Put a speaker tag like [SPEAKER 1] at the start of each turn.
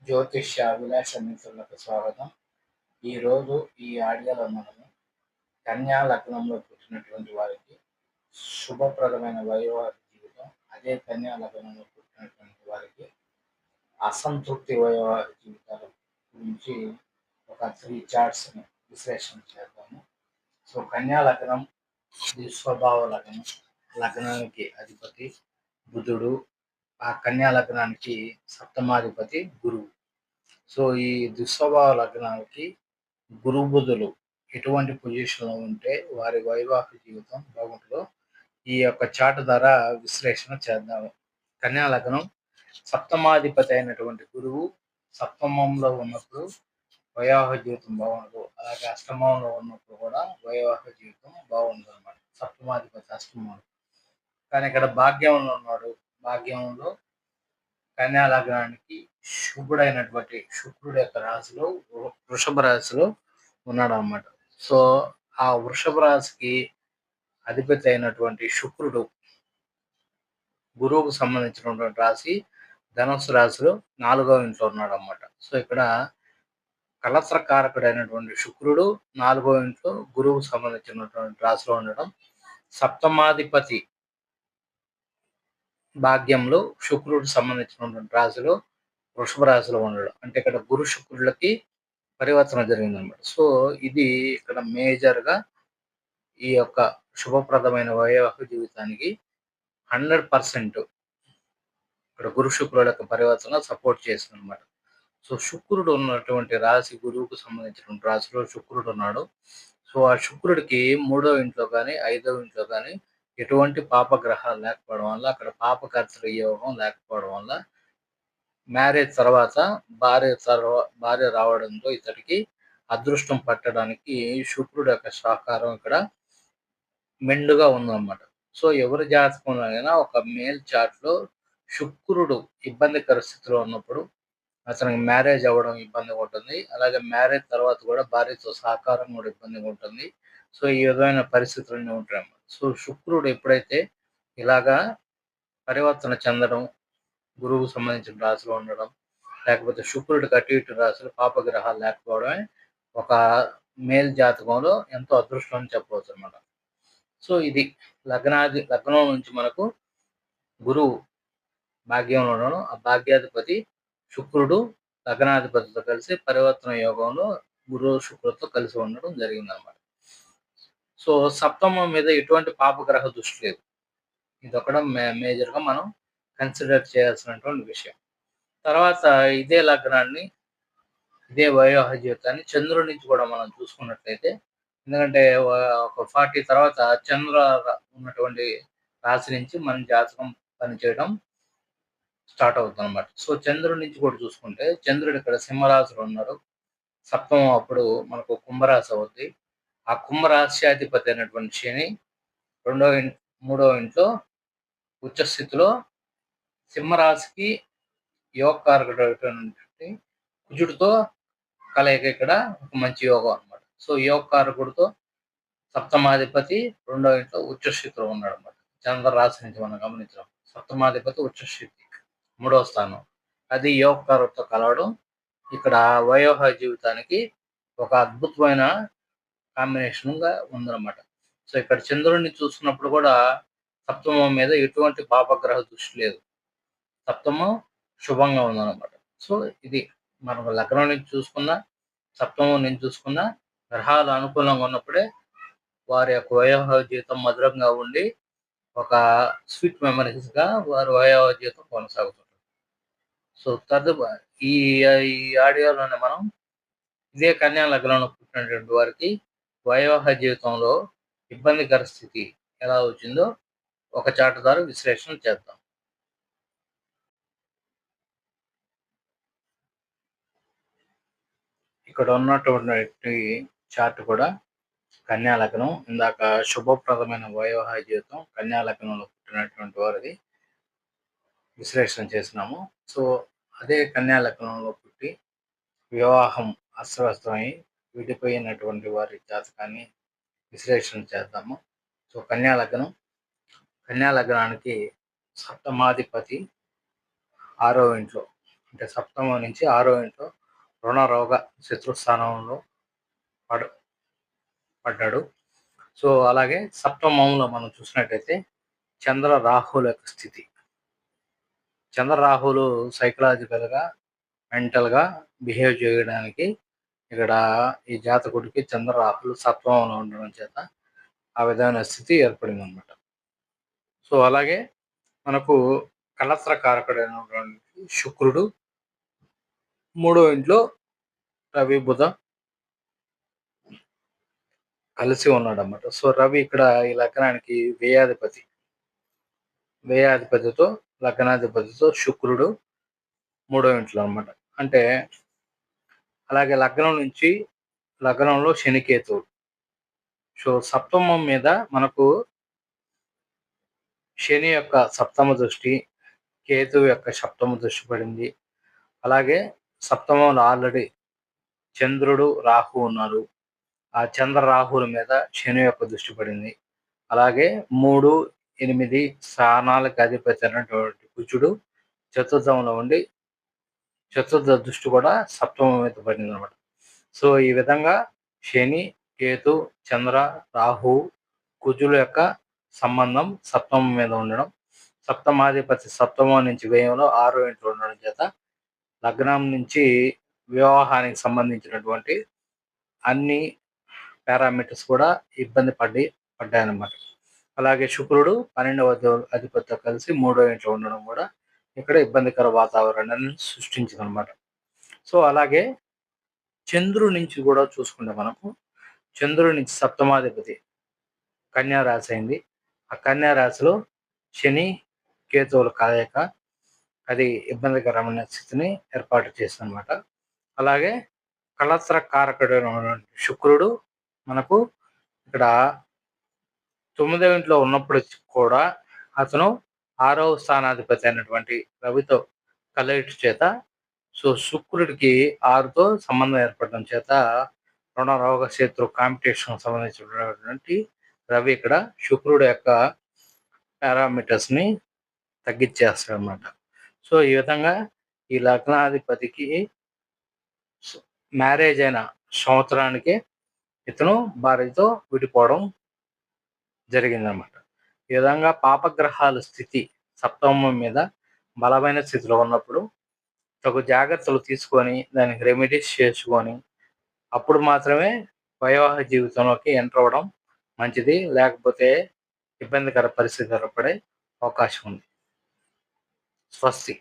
[SPEAKER 1] జ్యోతిష్య అభిలాష మిత్రులకు స్వాగతం. ఈరోజు ఈ ఆడియోలో మనము కన్యా లగ్నంలో పుట్టినటువంటి వారికి శుభప్రదమైన వైవాహిక జీవితం, అదే కన్యా లగ్నంలో పుట్టినటువంటి వారికి అసంతృప్తి వైవాహిక జీవితాల గురించి ఒక 3 చార్ట్స్‌ని విశ్లేషణ చేద్దాము. సో, కన్యా లగ్నం ద్విస్వభావ లగ్నం. లగ్నానికి అధిపతి బుధుడు. ఆ కన్యా లగ్నానికి సప్తమాధిపతి గురువు. సో, ఈ దుస్వభావ లగ్నానికి గురు బుధులు ఎటువంటి పొజిషన్‌లో ఉంటే వారి వైవాహిక జీవితం బాగుంటుందో ఈ యొక్క చార్ట్ ద్వారా విశ్లేషణ చేద్దాము. కన్యా లగ్నం సప్తమాధిపతి అయినటువంటి గురువు సప్తమంలో ఉన్నప్పుడు వైవాహిక జీవితం బాగుండదు. అలాగే అష్టమంలో ఉన్నప్పుడు కూడా వైవాహిక జీవితం బాగుండదన్నమాట. సప్తమాధిపతి అష్టమంలో. కానీ ఇక్కడ భాగ్యంలో ఉన్నాడు. భాగ్యంలో కన్యా లగ్నానికి శుభుడైనటువంటి శుక్రుడు యొక్క రాశిలో వృషభ రాశిలో ఉన్నాడు అన్నమాట. సో, ఆ వృషభ రాశికి అధిపతి అయినటువంటి శుక్రుడు గురువుకు సంబంధించినటువంటి రాశి ధనుస్సు రాశిలో 4వ ఇంట్లో ఉన్నాడు అన్నమాట. సో, ఇక్కడ కలత్రకారకుడైనటువంటి శుక్రుడు 4వ ఇంట్లో గురువుకు సంబంధించినటువంటి రాశిలో ఉండడం, సప్తమాధిపతి భాగ్యంలో శుక్రుడు సంబంధించినటువంటి రాశిలో వృషభ రాశిలో ఉండడం. అంటే ఇక్కడ గురు శుక్రులకి పరివర్తన జరిగిందనమాట. సో, ఇది ఇక్కడ మేజర్‌గా ఈ యొక్క శుభప్రదమైన వైవాహిక జీవితానికి 100% ఇక్కడ గురు శుక్రుల యొక్క పరివర్తన సపోర్ట్ చేస్తుందనమాట. సో, శుక్రుడు ఉన్నటువంటి రాశి గురువుకు సంబంధించినటువంటి రాశిలో శుక్రుడు ఉన్నాడు. సో, ఆ శుక్రుడికి 3వ ఇంట్లో గాని, 5వ ఇంట్లో గాని ఎటువంటి పాపగ్రహాలు లేకపోవడం వల్ల అక్కడ పాపకర్తృ యోగం లేకపోవడం వల్ల మ్యారేజ్ తర్వాత భార్య రావడంతో ఇతడికి అదృష్టం పట్టడానికి శుక్రుడు యొక్క సహకారం ఇక్కడ మెండుగా ఉందన్నమాట. సో, ఎవరి జాతకంలోనైనా ఒక మేల్ చార్ట్‌లో శుక్రుడు ఇబ్బందికర స్థితిలో ఉన్నప్పుడు అతనికి మ్యారేజ్ అవ్వడం ఇబ్బందిగా ఉంటుంది. అలాగే మ్యారేజ్ తర్వాత కూడా భార్యతో సహకారం కూడా ఇబ్బందిగా ఉంటుంది. సో, ఈ విధమైన పరిస్థితులన్నీ ఉంటాయన్నమాట. సో, శుక్రుడు ఎప్పుడైతే ఇలాగా పరివర్తన చెందడం, గురువుకు సంబంధించిన రాశిలో ఉండడం, లేకపోతే శుక్రుడికి అటు ఇటు రాశులు పాపగ్రహాలు లేకపోవడమే ఒక మేల్ జాతకంలో ఎంతో అదృష్టం అని చెప్పవచ్చనమాట. సో, ఇది లగ్నం నుంచి మనకు గురువు భాగ్యంలో ఉండడం, ఆ భాగ్యాధిపతి శుక్రుడు లగ్నాధిపతితో కలిసి పరివర్తన యోగంలో గురు శుక్రుడితో కలిసి ఉండడం జరిగిందనమాట. సో, సప్తమం మీద ఎటువంటి పాపగ్రహ దృష్టి లేదు. ఇదొకటి మేజర్‌గా మనం కన్సిడర్ చేయాల్సినటువంటి విషయం. తర్వాత ఇదే లగ్నాన్ని, ఇదే వైవాహిక జీవితాన్ని చంద్రుడి నుంచి కూడా మనం చూసుకున్నట్లయితే, ఎందుకంటే ఒక 40 తర్వాత ఉన్నటువంటి రాశి నుంచి మన జాతకం పనిచేయడం స్టార్ట్ అవుతుందన్నమాట. సో, చంద్రుడి నుంచి కూడా చూసుకుంటే చంద్రుడు ఇక్కడ సింహరాశిలో ఉన్నాడు. సప్తమం అప్పుడు మనకు కుంభరాశి అవుద్ది. ఆ కుంభరాశ్యాధిపతి అయినటువంటి శని రెండో ఇన్ మూడో ఇంట్లో ఉచ్చ స్థితిలో సింహరాశికి యోగకారకుడైనటువంటి కుజుడితో కలయిక ఇక్కడ ఒక మంచి యోగం అన్నమాట. సో, యోగకారకుడితో సప్తమాధిపతి రెండో ఇంట్లో ఉచ్చ స్థితిలో ఉన్నాడన్నమాట. చంద్ర రాశి నుంచి మనం గమనించాం. సప్తమాధిపతి ఉచ్చ స్థితి మూడవ స్థానం. అది యోగకారకుడితో కలవడం ఇక్కడ వైవాహిక జీవితానికి ఒక అద్భుతమైన కాంబినేషన్‌గా ఉందన్నమాట. సో, ఇక్కడ చంద్రుడిని చూసుకున్నప్పుడు కూడా సప్తమం మీద ఎటువంటి పాపగ్రహ దృష్టి లేదు. సప్తమం శుభంగా ఉందన్నమాట. సో, ఇది మనం లగ్నం నుంచి చూసుకున్నా, సప్తమం నుంచి చూసుకున్నా గ్రహాలు అనుకూలంగా ఉన్నప్పుడే వారి యొక్క వైవాహిక జీవితం మధురంగా ఉండి, ఒక స్వీట్ మెమోరీస్‌గా వారి వైవాహిక జీవితం కొనసాగుతుంది. సో, ఈ ఈ ఆడియోలోనే మనం ఇదే కన్యా లగ్నంలో పుట్టినటువంటి వారికి వైవాహిక జీవితంలో ఇబ్బందికర స్థితి ఎలా వచ్చిందో ఒక చార్ట్ ద్వారా విశ్లేషణ చేద్దాం. ఇక్కడ ఉన్నటువంటి చార్ట్ కూడా కన్యా లగ్నం. ఇందాక శుభప్రదమైన వైవాహిక జీవితం కన్యా లగ్నంలో పుట్టినటువంటి వారిది విశ్లేషణ చేసినాము. సో, అదే కన్యా లగ్నంలో పుట్టి వివాహం అస్తవ్యస్తమై విడిపోయినటువంటి వారి జాతకాన్ని విశ్లేషణ చేద్దాము. సో, కన్యా లగ్నానికి సప్తమాధిపతి 6వ ఇంట్లో అంటే సప్తమం నుంచి 6వ ఇంట్లో రుణరోగ శత్రుస్థానంలో పడ్డాడు. సో అలాగే సప్తమంలో మనం చూసినట్టయితే చంద్ర రాహుల యొక్క స్థితి. చంద్ర రాహులు సైకలాజికల్గా మెంటల్గా బిహేవ్ చేయడానికి ఇక్కడ ఈ జాతకుడికి చంద్ర రాహులు సప్తమంలో ఉండడం చేత ఆ విధమైన స్థితి ఏర్పడింది అనమాట. సో అలాగే మనకు కలత్ర కారకుడైనటువంటి శుక్రుడు 3వ ఇంట్లో రవి బుధ కలిసి ఉన్నాడు అన్నమాట. సో రవి ఇక్కడ ఈ లగ్నానికి వ్యయాధిపతితో లగ్నాధిపతితో శుక్రుడు 3వ ఇంట్లో అనమాట. అంటే అలాగే లగ్నంలో శనికేతువుడు. సో సప్తమం మీద మనకు శని యొక్క సప్తమ దృష్టి, కేతువు యొక్క సప్తమ దృష్టి పడింది. అలాగే సప్తమంలో ఆల్రెడీ చంద్రుడు రాహు ఉన్నారు. ఆ చంద్ర రాహుల మీద శని యొక్క దృష్టి పడింది. అలాగే 3, 8 స్థానాలకు అధిపతి అయినటువంటి కుజుడు చతుర్థంలో ఉండి చతుర్థ దృష్టి కూడా సప్తమం మీద పడింది అనమాట. సో ఈ విధంగా శని, కేతు, చంద్ర, రాహు, కుజుల యొక్క సంబంధం సప్తమం మీద ఉండడం, సప్తమాధిపతి సప్తమం నుంచి వ్యయంలో 6వ ఇంట్లో ఉండడం చేత లగ్నం నుంచి వివాహానికి సంబంధించినటువంటి అన్ని పారామీటర్స్ కూడా ఇబ్బంది పడ్డాయన్నమాట. అలాగే శుక్రుడు 12వ అధిపతితో కలిసి 3వ ఇంట్లో ఉండడం కూడా ఇక్కడ ఇబ్బందికర వాతావరణాన్ని సృష్టించింది అనమాట. సో అలాగే చంద్రుడి నుంచి కూడా చూసుకుంటే మనకు చంద్రుడి నుంచి సప్తమాధిపతి కన్యా రాశి అయింది. ఆ కన్యా రాశిలో శని కేతువుల కలయిక అది ఇబ్బందికరమైన స్థితిని ఏర్పాటు చేస్తుంది అనమాట. అలాగే కలత్ర కారకుడు శుక్రుడు మనకు ఇక్కడ 9వ ఇంట్లో ఉన్నప్పుడు కూడా అతను 6వ స్థానాధిపతి అయినటువంటి రవితో కలయిక చేత సో శుక్రుడికి 6తో సంబంధం ఏర్పడడం చేత రుణరోగ శత్రు కాంపిటీషన్ సంబంధించినటువంటి రవి ఇక్కడ శుక్రుడు యొక్క పారామీటర్స్ని తగ్గించేస్తాడు అనమాట. సో ఈ విధంగా ఈ లగ్నాధిపతికి మ్యారేజ్ అయిన సంవత్సరానికి ఇతను భార్యతో విడిపోవడం జరిగిందనమాట. ఈ విధంగా పాపగ్రహాల స్థితి సప్తమం మీద బలమైన స్థితిలో ఉన్నప్పుడు తగు జాగ్రత్తలు తీసుకొని దానికి రెమెడీస్ చేసుకొని అప్పుడు మాత్రమే వైవాహిక జీవితంలోకి ఎంటర్ అవ్వడం మంచిది. లేకపోతే ఇబ్బందికర పరిస్థితి ఏర్పడే అవకాశం ఉంది. స్వస్తి.